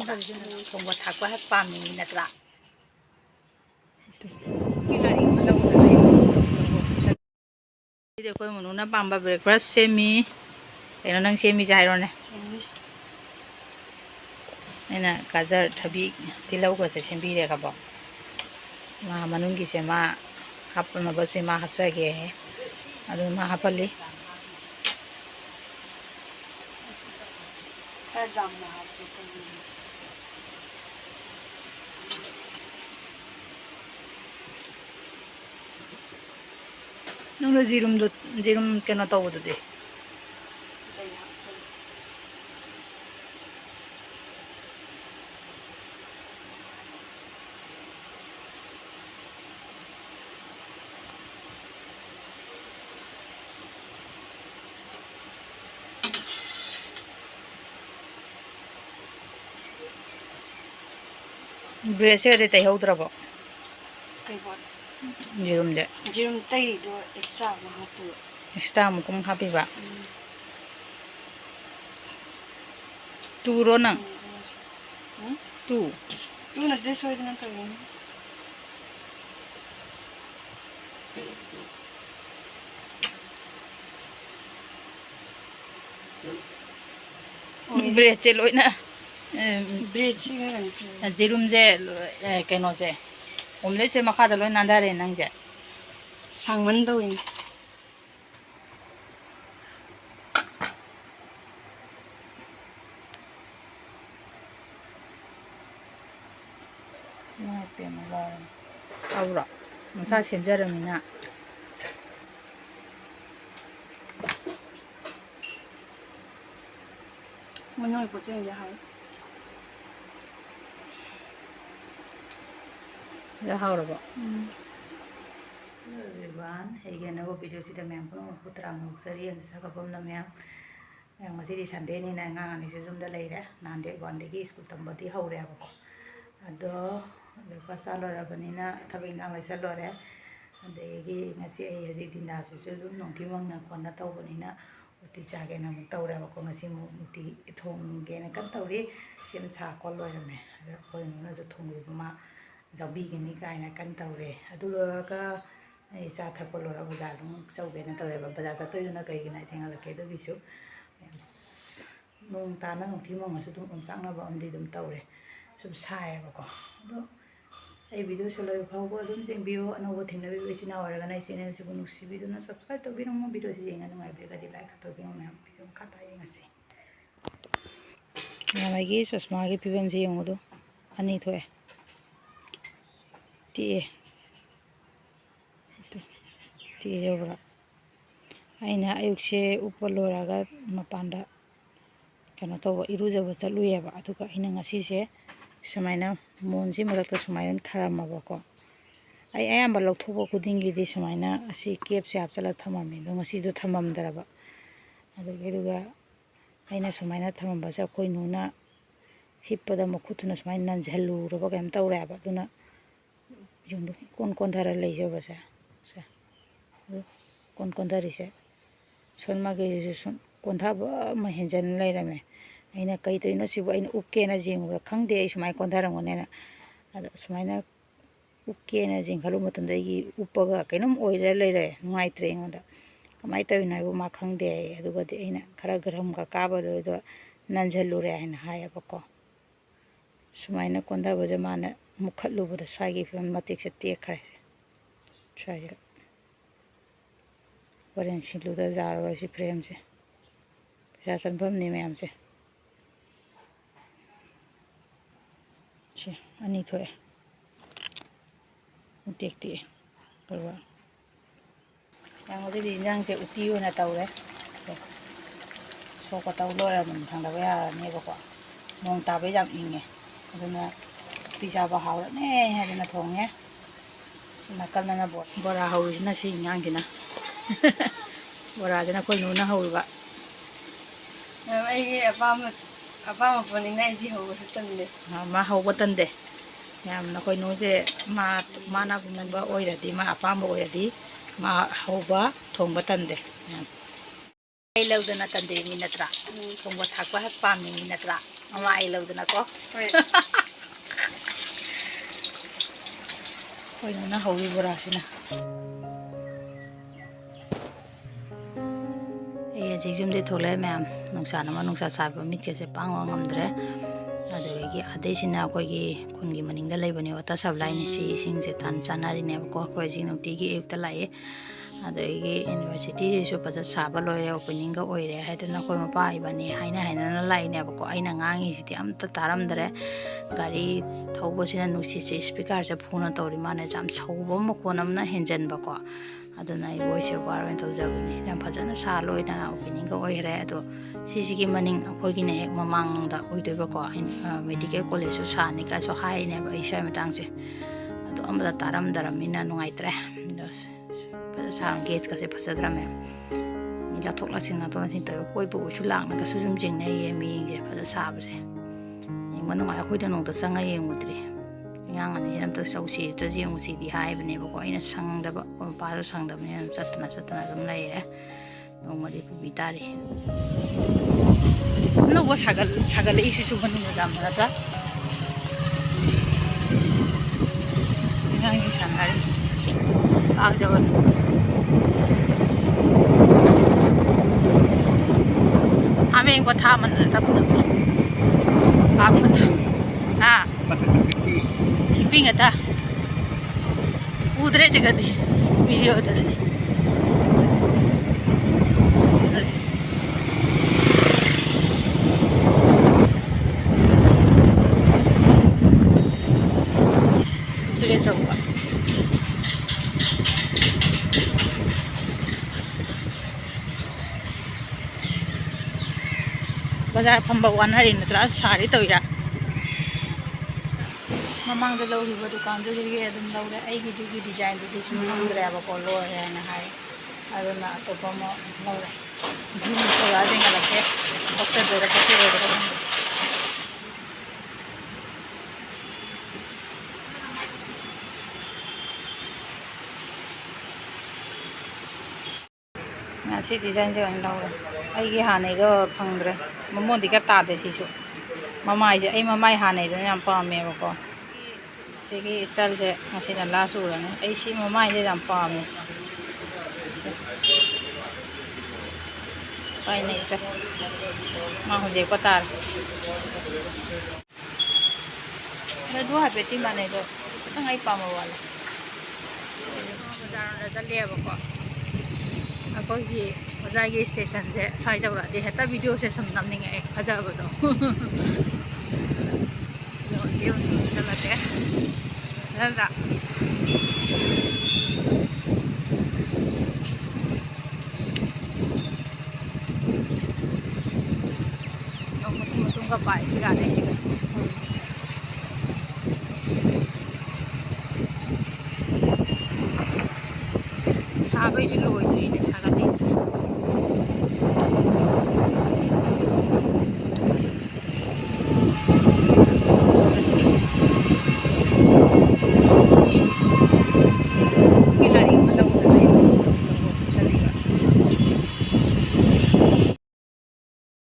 thongba thakpa ha pamni natra ide koi mununa pamba breakfast semi eno nang semi jairone ena gajar thabi tilau ga se sembi re ka ba ma manungi se ma hapna ba se ma hapsa ge adu ma hapali nungro jirum kena tawu de Brese de tai haudrabo jirum tai do extra mo kum happy ba tu ro nang tu na de so de nang ka brese loina brese jirum je keno se omelette se makha da loi nandare nang je sangman do in na pe ma la aura masa semjaramina Mano ipo chen ya hai. Ya haurabo. Everyone, again I hope video sida mayam puno putra nungcbari and Chatpham na mayam. Ngasi di Sunday ni na nga ni se zoom da leire. Nande one day ki school tambati haure ako. Ado breakfast alora banina thabi nga mai salore. Adegi ngasi ai haji dinda su su nungcbang na kona tau banina uti chage na mu taure ako ngasi mu uti thong ge na kan tauri sim cha kol lo me ko na zo thong ru ma zabi ge ni kai na kan taure adu ka ai cha tha ko lo ra bazaar lu sau ge na taure ba bazaar sa to na kai ge na chenga la ke do gisu nung ta na nungcbang su dum chang na ba amdi dum taure sum sai ba ko do ai video solo phawbo dum jeng bio anobo thingna bi china wara na channel se nungcbiduna subscribe to bino mo video se jenga nungai bi ga di like to bino me video khata yenga si Eigi Chasma gi Fivam je yongo do ani thoe ti yobra aina ayukse upalora ga mapanda kana to irujaba chaluyeba aduka ina ngasi se sumaina monji marakta sumaina tharama bako ai ayamba lokthobо kudingi di sumaina asi kep se apchala thamami do ngasi do thamam daraba aduga aina sumaina thamam ba sa khoi nuna hippada mokhutuna sumaina nanjhalu roba gam tawra ba duna yundu kon thara leijo ba sa kon thari se sonma ge son kon tha ba ma henjan leirame aina kai toino sibu aina ukke na jingu khangde ai sumai kon thara ngone na ada sumaina ukke na jing khalu matam da gi uppaga kainom oira leire ngai tre ngoda kamai tawina bu ma khangde aduga de aina khara garam ka ba do nanjhalu re aina haya bako sumaina kon tha baje mana mukhatlu bu da swagi film matik se te khare se swagi Korean silu da jar si frame se Peisa Chatpham ni mayam se ani thoe utekti korwa yang ode di jang se uti na taure so ko taw lo ya mun thang da ya ne ba ko mong ta be jam inge aduna pizza ba haura ne ha na thong ne na kal na bora hauri na si nyang dina bora jana ko nu na haur ba ai apa poni na di ho su tan de ma ho ba tan de yam na ko nu je ma na bu ba oira di ma apa mo oira di ma ho ba thong ba tan de lawdana tande mi natra thongba thakba hak pamni mi natra ama ai lawdana ko hoi na howi bora sina e jum de thole ma'am nungsa na nungsa sabe mit ke se pangwa ngamdre adegi ade sina ko gi khungi maning da leibani wata sablai ni si sing se tan chanari ne ko ko jing nuti gi ekta lai adegi university su paja saba loire opening ga oire haidana ko mapa ibani haina na lai ne ko aina ngangi siti amta taramdre gari thaubo sina nusi se speaker se phone tori mane jam saubo mo konam na henjen ba ko aduna I voice over and tawjabani ram phajana sa loina opening ga oire ado sisigi maning akoi ne ek mamang da oidoi ba ko medical college su sa ni ka so hai ne ba isha matang se ado amada taram daramina nungai tre sang gate ka se phasadra me mi la thokla sing na to na sin ta koi bu chu lang na ka su zum jing ne ye mi ge phada sa ba se ning manu ma khoi da nong ta sanga ye ngutri ngang ani ram ta sau si ta ji ngu si di hai ba ne ba ko ina sang da ba ko pa ro sang da me chatna dum lai re nong ma di pu bi ta ri no wa sagal isu chu ban mu dam na ta ngang ni san hari आ जाओ हमें इनको था मन तब आग मत हाँ chipping था उधरे जगह दी वीडियो होता था उधरे सब बाजार फंबा वानहरी नत्रा सारी तौरा ममांग द लौहिबा दुकान दो गिगे अदुम लौरे आइगी दुगी डिजाइन दु सुम नंगद्रेबा को लोरे ना हाय अदुना अतोपा मो लौरे जिम सोला देंगा लके डॉक्टर देरा पति देरा सी डिजाइन से लौरे आइगी हाने दो फंगद्रे ममोदी का तादे सिसु ममाई से आई ममाई हाने दो याम पामेबा को सिगी स्टाइल से मसिना ला सुरने आई सी ममाई से याम पामे पाई नहीं छ मा होजे को तार न दो हापेती माने दो संग आई पामो वाला बाजार न चलेबा को अकोई की ओजागी स्टेशन से साई जबरा दे हेता वीडियो से सम नमनिंग ए अजाबदो ये चलते रंदा का पाई सिगाने सिगा साबै जुलो होइदिने सागादि